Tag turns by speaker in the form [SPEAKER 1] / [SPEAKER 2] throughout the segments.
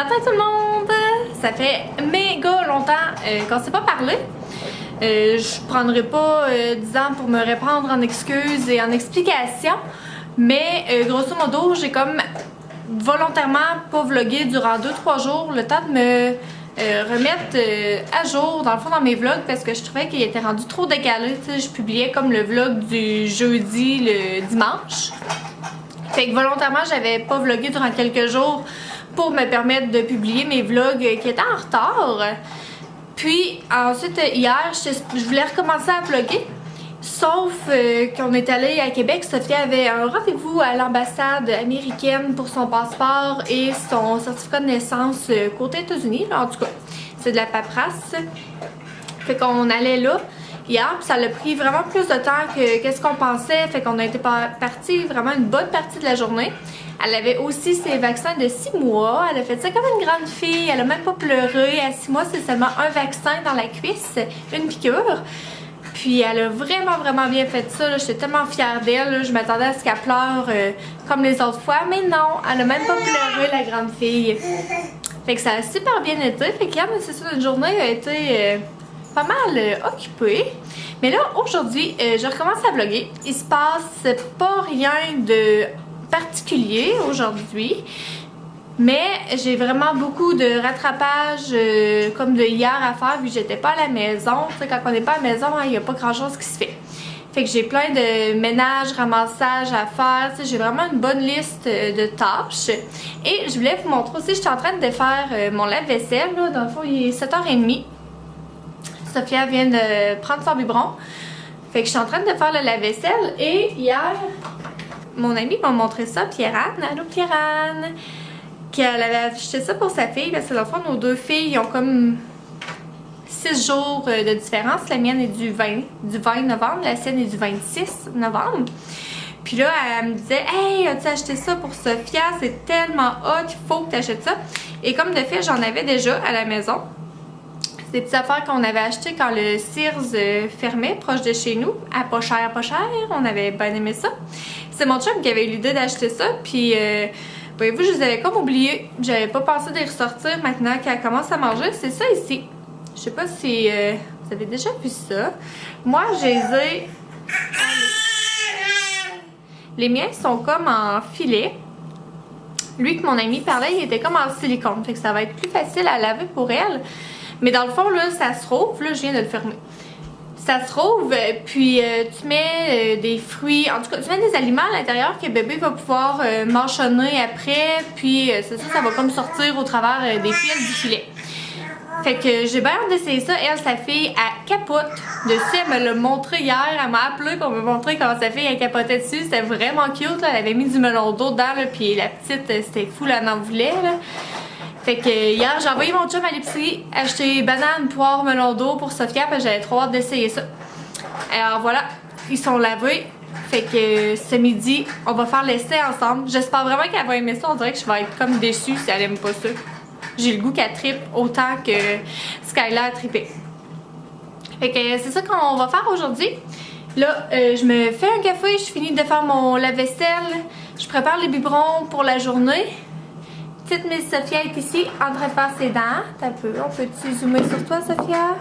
[SPEAKER 1] matin tout le monde! Ça fait méga longtemps qu'on s'est pas parlé. Je prendrai pas 10 ans pour me répandre en excuses et en explications. Mais grosso modo, j'ai comme volontairement pas vlogué durant 2-3 jours, le temps de me remettre à jour dans le fond dans mes vlogs parce que je trouvais qu'il était rendu trop décalé. Je publiais comme le vlog du jeudi, le dimanche. Fait que volontairement, j'avais pas vlogué durant quelques jours pour me permettre de publier mes vlogs qui étaient en retard. Puis ensuite, hier, je voulais recommencer à vlogger. Sauf qu'on est allé à Québec, Sophia avait un rendez-vous à l'ambassade américaine pour son passeport et son certificat de naissance côté États-Unis. En tout cas, c'est de la paperasse. Fait qu'on allait là hier, puis ça a pris vraiment plus de temps que qu'est-ce qu'on pensait. Fait qu'on a été parti vraiment une bonne partie de la journée. Elle avait aussi ses vaccins de 6 mois. Elle a fait ça comme une grande fille. Elle a même pas pleuré. À 6 mois, c'est seulement un vaccin dans la cuisse, une piqûre. Puis elle a vraiment bien fait ça. J'étais tellement fière d'elle. Je m'attendais à ce qu'elle pleure comme les autres fois. Mais non, elle a même pas pleuré, la grande fille. Fait que ça a super bien été. Fait qu'hier, c'est ça, notre journée a été pas mal occupée. Mais là, aujourd'hui, je recommence à vlogger. Il se passe pas rien de particulier aujourd'hui. Mais j'ai vraiment beaucoup de rattrapage comme de hier à faire vu que j'étais pas à la maison. Tu sais, quand on n'est pas à la maison, il n'y a pas grand chose qui se fait. Fait que j'ai plein de ménage, ramassage à faire. Tu sais, j'ai vraiment une bonne liste de tâches. Et je voulais vous montrer aussi, j'étais en train de faire mon lave-vaisselle. Dans le fond, il est 7h30. Sophia vient de prendre son biberon. Fait que je suis en train de faire le lave-vaisselle. Et hier, mon amie m'a montré ça, Pierre-Anne. Allô Pierre-Anne! Qu'elle avait acheté ça pour sa fille, parce que dans le fond, nos deux filles ont comme 6 jours de différence. La mienne est du 20 novembre, la sienne est du 26 novembre. Puis là, elle me disait « Hey, as-tu acheté ça pour Sophia? C'est tellement hot, il faut que tu achètes ça. » Et comme de fait, j'en avais déjà à la maison. C'est des petites affaires qu'on avait achetées quand le Sears fermait, proche de chez nous, à pas cher, on avait bien aimé ça. C'est mon chum qui avait eu l'idée d'acheter ça, puis... voyez-vous, je les avais comme oubliés. J'avais pas pensé de les ressortir maintenant qu'elle commence à manger. C'est ça ici. Je sais pas si vous avez déjà vu ça. Moi, je les ai... Les miens sont comme en filet. Lui que mon ami parlait, il était comme en silicone. Fait que ça va être plus facile à laver pour elle. Mais dans le fond, là, ça se rouvre. Là, je viens de le fermer. Ça se rouvre, puis tu mets des fruits, en tout cas, tu mets des aliments à l'intérieur que bébé va pouvoir mâchonner après, puis c'est ça va comme sortir au travers des fils du filet. Fait que j'ai bien hâte d'essayer ça. Elle, sa fille, elle capote dessus. Elle me l'a montré hier. Elle m'a appelé pour me montrer comment sa fille elle capotait dessus. C'était vraiment cute. Là. Elle avait mis du melon d'eau dedans. Là, puis la petite, c'était fou. Là, elle en voulait. Là. Fait que hier, j'ai envoyé mon chum à l'épicerie acheter banane, poire, melon d'eau pour Sophia. Parce que j'avais trop hâte d'essayer ça. Alors voilà, ils sont lavés. Fait que ce midi, on va faire l'essai ensemble. J'espère vraiment qu'elle va aimer ça. On dirait que je vais être comme déçue si elle aime pas ça. J'ai le goût qu'elle trippe autant que Skylar a trippé. Fait que c'est ça qu'on va faire aujourd'hui. Là, je me fais un café, je finis de faire mon lave-vaisselle. Je prépare les biberons pour la journée. Petite Miss Sophia est ici en train de faire ses dents. T'as peu, on peut-tu zoomer sur toi, Sophia?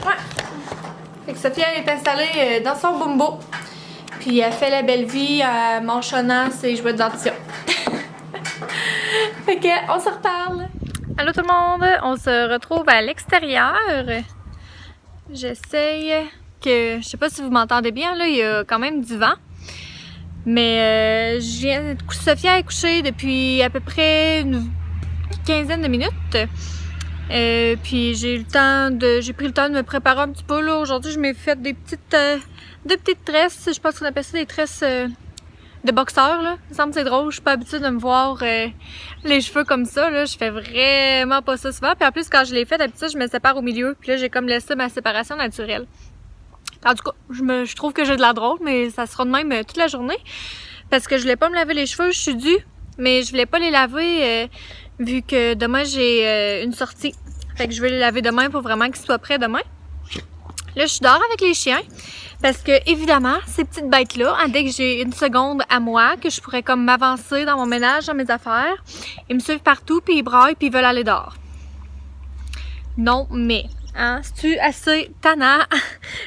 [SPEAKER 1] Ouais. Fait que Sophia est installée dans son bumbo. Puis elle fait la belle vie en mâchonnant ses jouets de dentition. Fait que on se reparle. Allô tout le monde, on se retrouve à l'extérieur. J'essaye que... Je sais pas si vous m'entendez bien, là, il y a quand même du vent. Mais Sophia est couchée depuis à peu près une quinzaine de minutes. Puis j'ai pris le temps de me préparer un petit peu là. Aujourd'hui, je m'ai fait deux petites tresses. Je pense qu'on appelle ça des tresses de boxeur là. Il me semble que c'est drôle. Je suis pas habituée de me voir les cheveux comme ça là. Je fais vraiment pas ça souvent. Puis en plus, quand je l'ai fait, d'habitude, je me sépare au milieu. Puis là, j'ai comme laissé ma séparation naturelle. En tout cas, je trouve que j'ai de la drôle, mais ça sera de même toute la journée. Parce que je voulais pas me laver les cheveux, je suis due. Mais je voulais pas les laver vu que demain j'ai une sortie. Fait que je vais les laver demain pour vraiment qu'ils soient prêts demain. Là, je suis dehors avec les chiens. Parce que, évidemment, ces petites bêtes-là, hein, dès que j'ai une seconde à moi, que je pourrais comme m'avancer dans mon ménage, dans mes affaires, ils me suivent partout, puis ils braillent, puis ils veulent aller dehors. Non, mais, hein, c'est-tu assez tannant?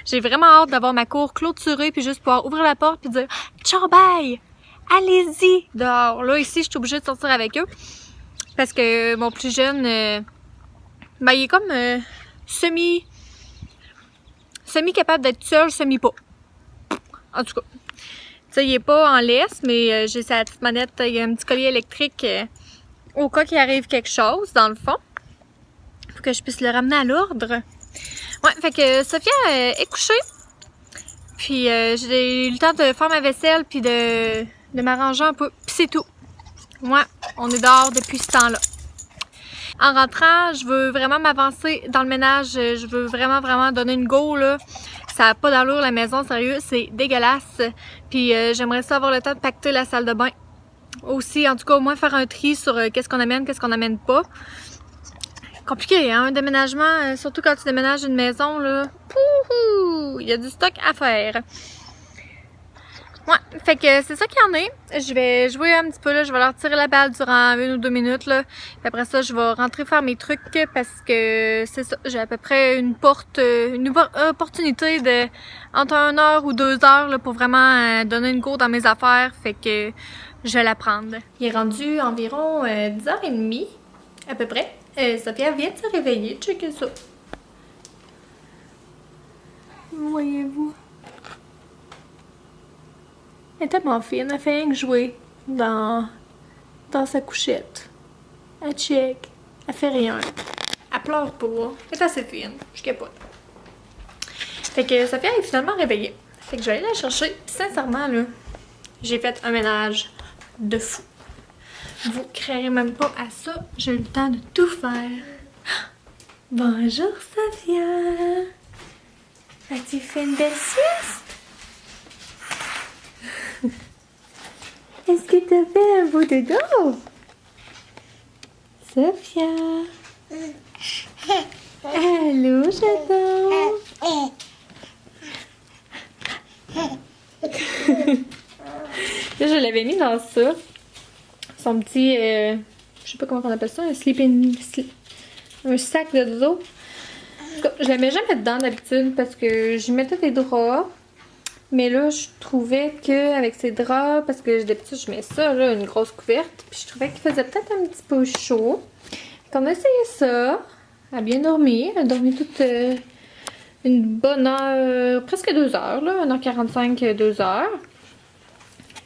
[SPEAKER 1] J'ai vraiment hâte d'avoir ma cour clôturée, puis juste pouvoir ouvrir la porte, puis dire « Ciao, bye! Allez-y! » dehors. Là, ici, je suis obligée de sortir avec eux, parce que mon plus jeune, ben, il est comme semi-capable d'être seul, semi-pas. En tout cas, tu sais, il est pas en laisse, mais j'ai sa petite manette, il y a un petit collier électrique au cas qu'il arrive quelque chose, dans le fond, pour que je puisse le ramener à l'ordre. Ouais, fait que Sophia est couchée, puis j'ai eu le temps de faire ma vaisselle, puis de m'arranger un peu, puis c'est tout. Ouais, on est dehors depuis ce temps-là. En rentrant, je veux vraiment m'avancer dans le ménage. Je veux vraiment donner une go, là. Ça n'a pas d'allure, la maison, sérieux, c'est dégueulasse. Puis j'aimerais ça avoir le temps de pacter la salle de bain. Aussi, en tout cas, au moins faire un tri sur qu'est-ce qu'on amène pas. Compliqué, hein, un déménagement, surtout quand tu déménages une maison, là. Pouhou! Il y a du stock à faire. Ouais, fait que c'est ça qu'il y en est. Je vais jouer un petit peu là, je vais leur tirer la balle durant 1 ou 2 minutes là. Puis après ça, je vais rentrer faire mes trucs parce que c'est ça, j'ai à peu près une opportunité de entre 1 heure ou 2 heures là, pour vraiment donner une cours dans mes affaires. Fait que je vais la prendre. Il est rendu environ 10h30 à peu près. Sophia vient de se réveiller, checkez ça. Voyez-vous. Elle est tellement fine, elle fait rien que jouer dans sa couchette. Elle check, elle fait rien. Elle pleure pas, elle est assez fine, je capote. Fait que Sophia est finalement réveillée. Fait que je vais aller la chercher. Puis sincèrement, là, j'ai fait un ménage de fou. Vous créerez même pas à ça, j'ai eu le temps de tout faire. Bonjour Sophia! As-tu fait une belle sieste? Est-ce que t'as fait un beau dodo? Sophia? Allô, j'adore! Là, je l'avais mis dans ça. Son petit, je sais pas comment on appelle ça, un sac de dodo. En tout cas, je la mets jamais dedans d'habitude parce que j'y mettais des draps. Mais là, je trouvais qu'avec ces draps, parce que d'habitude, je mets ça, là, une grosse couverte. Puis je trouvais qu'il faisait peut-être un petit peu chaud. Donc, on a essayé ça. Elle a bien dormi. Elle a dormi toute une bonne heure, presque 2 heures, là. 1h45, 2 heures.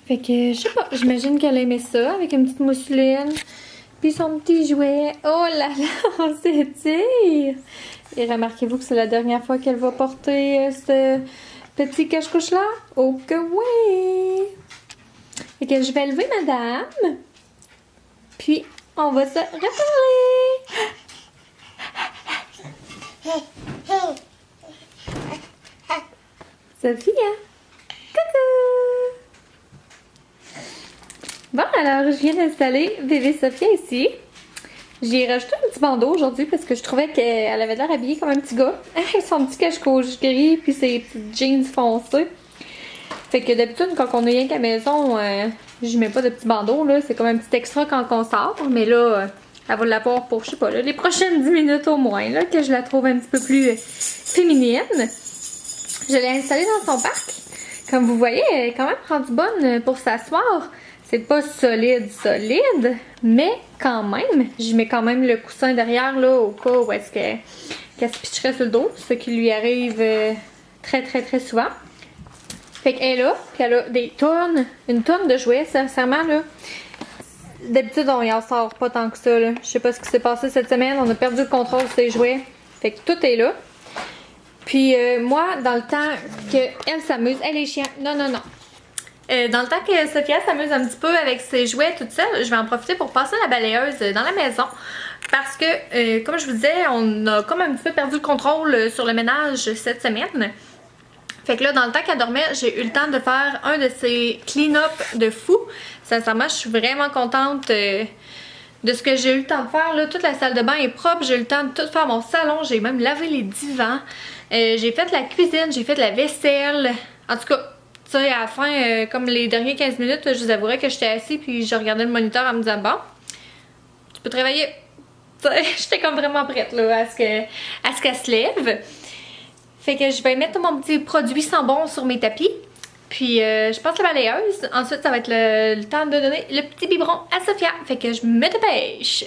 [SPEAKER 1] Fait que, je sais pas, j'imagine qu'elle aimait ça, avec une petite mousseline. Puis son petit jouet. Oh là là, on s'étire! Et remarquez-vous que c'est la dernière fois qu'elle va porter ce petit cache-couche là? Oh que oui! Fait que je vais lever madame. Puis, on va se reparler. Sophia! Coucou! Bon, alors, je viens d'installer bébé Sophia ici. J'ai rajouté un petit bandeau aujourd'hui parce que je trouvais qu'elle avait l'air habillée comme un petit gars. Avec son petit cache-couche gris puis ses petites jeans foncés. Fait que d'habitude, quand on est rien qu'à la maison, je mets pas de petit bandeau, là. C'est comme un petit extra quand on sort. Mais là, elle va l'avoir pour, je sais pas, là, les prochaines 10 minutes au moins, là, que je la trouve un petit peu plus féminine. Je l'ai installée dans son parc. Comme vous voyez, elle est quand même rendue bonne pour s'asseoir. C'est pas solide, mais quand même, je mets quand même le coussin derrière, là, au cas où est-ce qu'elle se pitcherait sur le dos, ce qui lui arrive très souvent. Fait qu'elle est là, puis elle a une tonne de jouets, sincèrement, là. D'habitude, on y en sort pas tant que ça, là. Je sais pas ce qui s'est passé cette semaine, on a perdu le contrôle de ses jouets. Fait que tout est là. Puis moi, dans le temps qu'elle s'amuse, elle est chiante. Non. Dans le temps que Sophia s'amuse un petit peu avec ses jouets toute seule, je vais en profiter pour passer la balayeuse dans la maison. Parce que, comme je vous disais, on a comme un petit peu perdu le contrôle sur le ménage cette semaine. Fait que là, dans le temps qu'elle dormait, j'ai eu le temps de faire un de ces clean-up de fou. Sincèrement, je suis vraiment contente de ce que j'ai eu le temps de faire. Là, toute la salle de bain est propre, j'ai eu le temps de tout faire mon salon, j'ai même lavé les divans, j'ai fait la cuisine, j'ai fait la vaisselle. En tout cas, tu sais, à la fin, comme les derniers 15 minutes, je vous avouerais que j'étais assise puis je regardais le moniteur en me disant bon, tu peux travailler. J'étais comme vraiment prête là, à ce qu'elle se lève. Fait que je vais mettre mon petit produit Sambon sur mes tapis. Puis je passe la balayeuse. Ensuite, ça va être le temps de donner le petit biberon à Sophia. Fait que je me dépêche.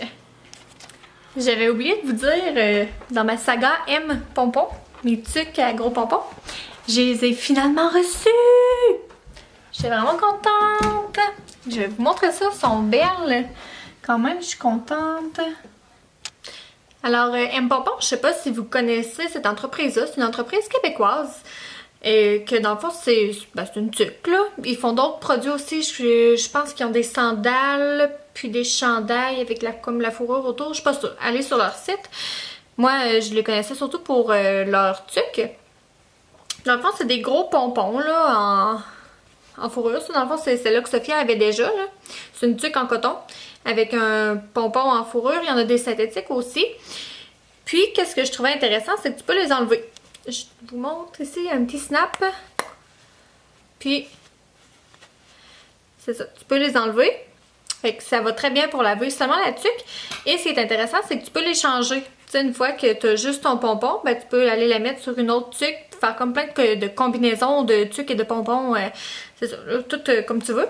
[SPEAKER 1] J'avais oublié de vous dire, dans ma saga M pompons, mes tucs à gros pompons, je les ai finalement reçus. J'étais vraiment contente. Je vais vous montrer ça, elles sont belles. Quand même, je suis contente. Alors, M Pompon, je sais pas si vous connaissez cette entreprise-là. C'est une entreprise québécoise. Et que dans le fond, c'est une tuque, là. Ils font d'autres produits aussi. Je pense qu'ils ont des sandales, puis des chandails avec comme la fourrure autour. Je suis pas sûre. Allez sur leur site. Moi, je les connaissais surtout pour leur tuque. Dans le fond, c'est des gros pompons, là, en fourrure. Dans le fond, c'est celle-là que Sophia avait déjà, là. C'est une tuque en coton avec un pompon en fourrure. Il y en a des synthétiques aussi. Puis, qu'est-ce que je trouvais intéressant, c'est que tu peux les enlever. Je vous montre ici un petit snap. Puis, c'est ça. Tu peux les enlever. Fait que ça va très bien pour laver seulement la tuque. Et ce qui est intéressant, c'est que tu peux les changer. Tu sais, une fois que tu as juste ton pompon, ben, tu peux aller la mettre sur une autre tuque. Faire comme plein de combinaisons de tuques et de pompons. C'est ça, tout comme tu veux.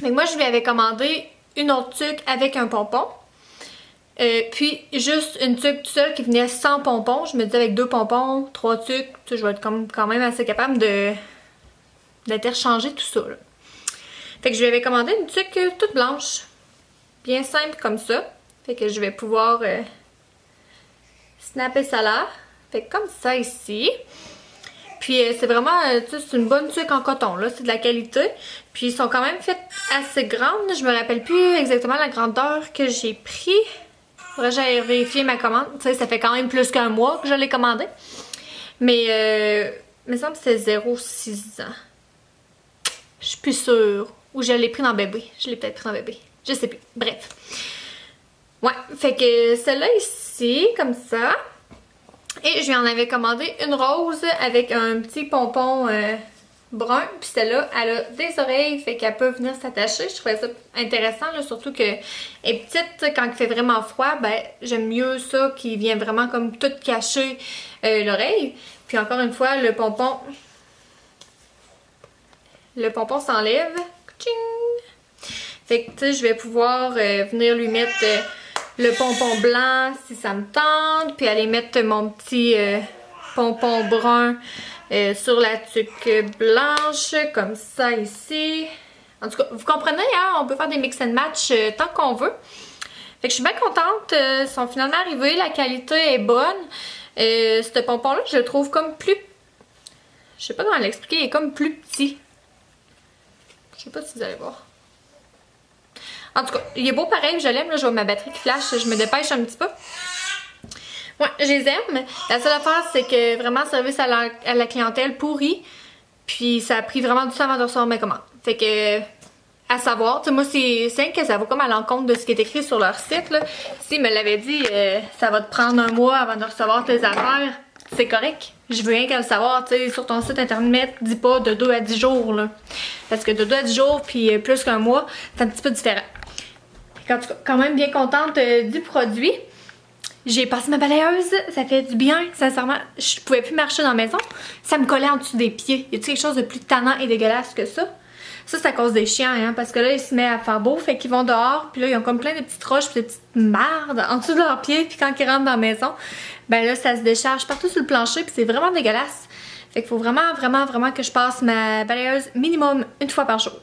[SPEAKER 1] Mais moi, je lui avais commandé une autre tuque avec un pompon. Puis juste une tuque toute seule qui venait sans pompon. Je me disais avec 2 pompons, 3 tuques, je vais être quand même assez capable d'interchanger tout ça. Là. Fait que je lui avais commandé une tuque toute blanche. Bien simple comme ça. Fait que je vais pouvoir snapper ça là. Fait que comme ça ici. Puis c'est vraiment, tu sais, c'est une bonne tuque en coton, là, c'est de la qualité. Puis ils sont quand même faites assez grandes, je me rappelle plus exactement la grandeur que j'ai pris. Faudrait que j'aille vérifier ma commande, tu sais, ça fait quand même plus qu'un mois que je l'ai commandé. Mais, il me semble que c'est 0,6 ans. Je suis plus sûre. Ou je l'ai pris dans bébé, je l'ai peut-être pris dans bébé, je sais plus, bref. Ouais, fait que celle-là ici, comme ça. Et je lui en avais commandé une rose avec un petit pompon brun. Puis celle-là, elle a des oreilles, fait qu'elle peut venir s'attacher. Je trouvais ça intéressant, là, surtout qu'elle est petite. Quand il fait vraiment froid, ben j'aime mieux ça qui vient vraiment comme tout cacher l'oreille. Puis encore une fois, le pompon s'enlève. Fait que tu sais, je vais pouvoir venir lui mettre... le pompon blanc si ça me tente, puis aller mettre mon petit pompon brun sur la tuque blanche, comme ça ici. En tout cas, vous comprenez, hein, on peut faire des mix and match tant qu'on veut. Fait que je suis bien contente, ils sont finalement arrivés, la qualité est bonne. Ce pompon-là, je le trouve comme plus... Je sais pas comment l'expliquer, il est comme plus petit. Je sais pas si vous allez voir. En tout cas, il est beau pareil, je l'aime, là, je vois ma batterie qui flash, je me dépêche un petit peu. Ouais, je les aime. La seule affaire, c'est que vraiment, service à la clientèle pourri. Puis ça a pris vraiment du temps avant de recevoir mes commandes. Fait que, à savoir, tu sais, moi, c'est rien que ça va comme à l'encontre de ce qui est écrit sur leur site, là. S'ils me l'avaient dit, ça va te prendre un mois avant de recevoir tes affaires, c'est correct. Je veux rien qu'à le savoir, tu sais, sur ton site internet, dis pas de 2 à 10 jours, là. Parce que de 2 à 10 jours, puis plus qu'un mois, c'est un petit peu différent. En tout cas, quand même bien contente du produit. J'ai passé ma balayeuse, ça fait du bien, sincèrement. Je pouvais plus marcher dans la maison. Ça me collait en dessous des pieds. Y a-t-il quelque chose de plus tannant et dégueulasse que ça? Ça, c'est à cause des chiens, hein, parce que là, ils se mettent à faire beau, fait qu'ils vont dehors, puis là, ils ont comme plein de petites roches, puis de petites mardes en dessous de leurs pieds, puis quand ils rentrent dans la maison, ben là, ça se décharge partout sur le plancher, puis c'est vraiment dégueulasse. Fait qu'il faut vraiment, vraiment, vraiment que je passe ma balayeuse minimum une fois par jour.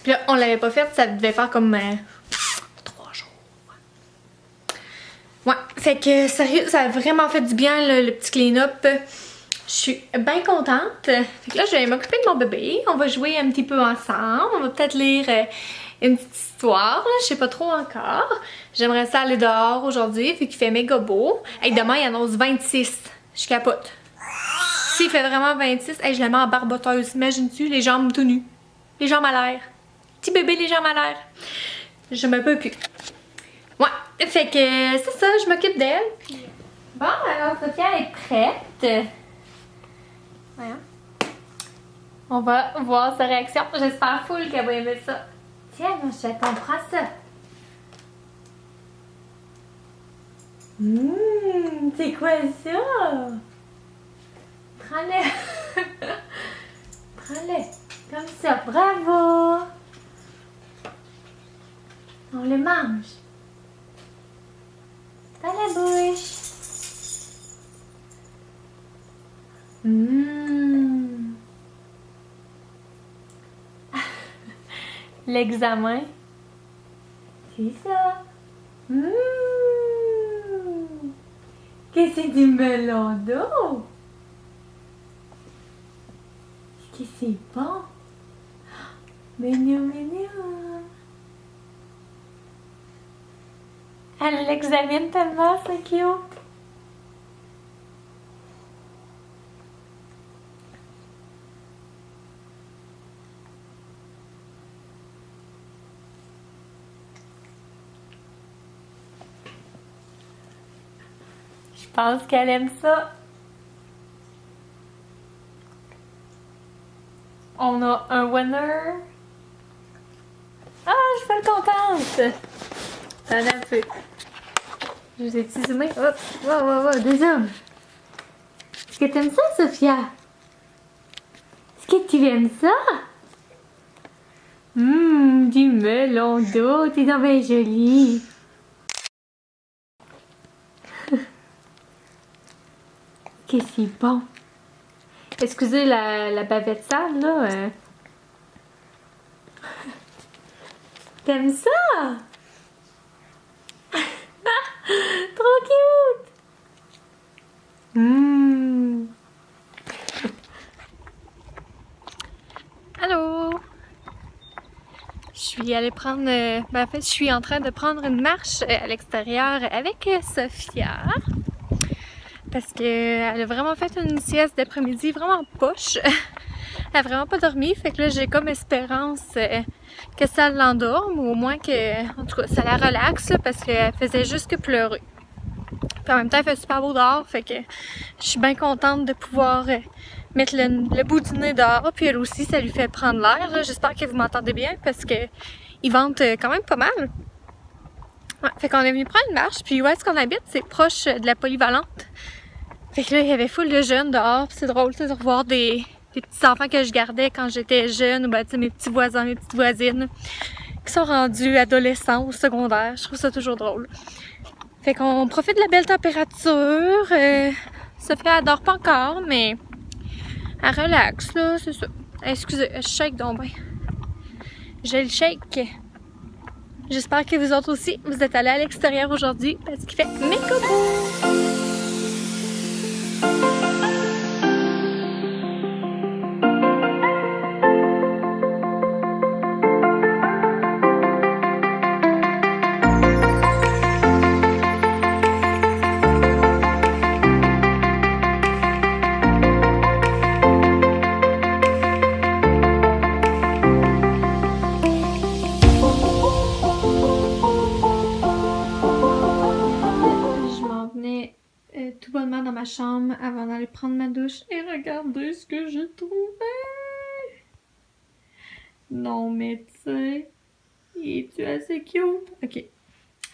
[SPEAKER 1] Puis là, on l'avait pas faite, ça devait faire comme 3 jours. Ouais, fait que sérieux, ça a vraiment fait du bien le petit clean-up. Je suis bien contente. Fait que là, je vais m'occuper de mon bébé. On va jouer un petit peu ensemble. On va peut-être lire une petite histoire. Là. Je sais pas trop encore. J'aimerais ça aller dehors aujourd'hui, vu qu'il fait méga beau. Hey, demain, il annonce 26. Je capote. S'il fait vraiment 26, hey, je la mets en barboteuse. Imagine-tu, les jambes tout nues. Les jambes à l'air. Petit bébé, les jambes à l'air. je me peux plus. Ouais, fait que c'est ça, je m'occupe d'elle. Bon, alors Sophia est prête. Voyons. On va voir sa réaction. J'espère full qu'elle va aimer ça. Tiens, mon chat, on prend ça. C'est quoi ça? Prends-le. Prends-le. Comme ça. Bravo. On le mange. Dans la bouche. L'examen. C'est ça. Qu'est-ce que c'est du melon d'eau? Est-ce que c'est bon? Mignon, mignon. Elle l'examine tellement, c'est cute. Je pense qu'elle aime ça. On a un winner. Ah, je suis pas contente. Attends un peu. Je vous ai petit zoomé. Hop, wow, dézoom. Est-ce que t'aimes ça, Sophia? Est-ce que tu aimes ça? Du melon d'eau, t'es donc bien jolie. Que c'est bon. Excusez la bavette sale, là. T'aimes ça? Trop cute! Allô? Je suis allée prendre... en fait, je suis en train de prendre une marche à l'extérieur avec Sophia. Parce qu'elle a vraiment fait une sieste d'après-midi vraiment poche. Elle a vraiment pas dormi, fait que là j'ai comme espérance que ça l'endorme ou au moins que, en tout cas, ça la relaxe là, parce qu'elle faisait juste que pleurer. Puis en même temps, il fait super beau dehors, fait que je suis bien contente de pouvoir mettre le bout du nez dehors. Puis elle aussi, ça lui fait prendre l'air. J'espère que vous m'entendez bien parce que il vente quand même pas mal. Ouais, fait qu'on est venu prendre une marche, puis où est-ce qu'on habite? C'est proche de la polyvalente. Fait que là, il y avait full de jeunes dehors, puis c'est drôle, de revoir des petits enfants que je gardais quand j'étais jeune, ou ben, mes petits voisins, mes petites voisines, qui sont rendus adolescents ou secondaires. Je trouve ça toujours drôle. Fait qu'on profite de la belle température. Sophia, elle dort pas encore, mais elle relaxe, là, c'est ça. Excusez, je shake donc ben. Je le shake. J'espère que vous autres aussi, vous êtes allés à l'extérieur aujourd'hui parce qu'il fait méga beau. Tout bonnement dans ma chambre avant d'aller prendre ma douche et regardez ce que j'ai trouvé. Non mais tu sais, es-tu assez cute? Ok,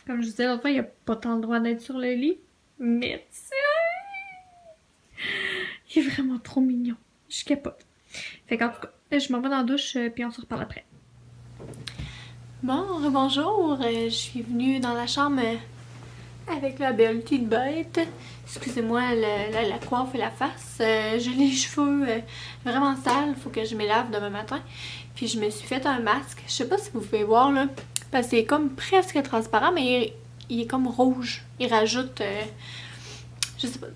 [SPEAKER 1] comme je disais l'autre fois, il n'y a pas tant le droit d'être sur le lit, mais tu sais, il est vraiment trop mignon. Je capote. Fait qu'en tout cas, je m'en vais dans la douche puis on se reparle après. Bon, bonjour, je suis venue dans la chambre avec la belle petite bête. Excusez-moi la coiffe et la face. J'ai les cheveux vraiment sales. Faut que je me lave demain matin. Puis je me suis fait un masque. Je sais pas si vous pouvez voir là. Parce que c'est comme presque transparent, mais il est comme rouge. Il rajoute... je sais pas.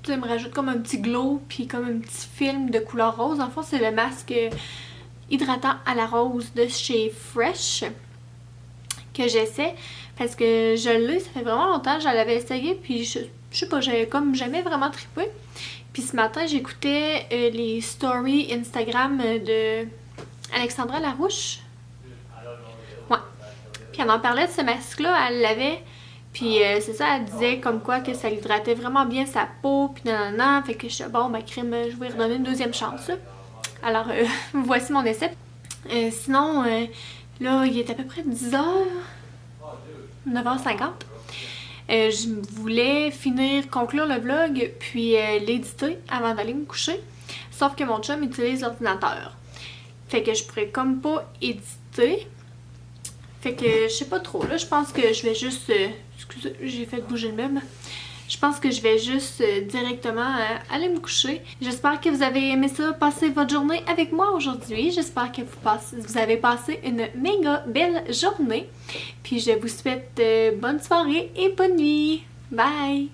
[SPEAKER 1] Il me rajoute comme un petit glow. Puis comme un petit film de couleur rose. En fait, c'est le masque hydratant à la rose de chez Fresh. Que j'essaie. Parce que je l'ai, ça fait vraiment longtemps, je l'avais essayé, puis je sais pas, j'avais comme jamais vraiment trippé. Puis ce matin, j'écoutais les stories Instagram de Alexandra Larouche. Ouais. Puis elle en parlait de ce masque-là, elle l'avait. Puis c'est ça, elle disait comme quoi que ça hydratait vraiment bien sa peau, puis nanana. Fait que je suis bon, ma crème, je vais lui redonner une deuxième chance. Alors voici mon essai. Sinon, là, il est à peu près 10h, 9h50. Je voulais conclure le vlog, puis l'éditer avant d'aller me coucher. Sauf que mon chum utilise l'ordinateur. Fait que je pourrais comme pas éditer. Fait que je sais pas trop. Là, je pense que je vais juste... excusez, j'ai fait bouger le meuble. Je pense que je vais juste directement aller me coucher. J'espère que vous avez aimé ça, passer votre journée avec moi aujourd'hui. J'espère que vous avez passé une méga belle journée. Puis je vous souhaite bonne soirée et bonne nuit. Bye!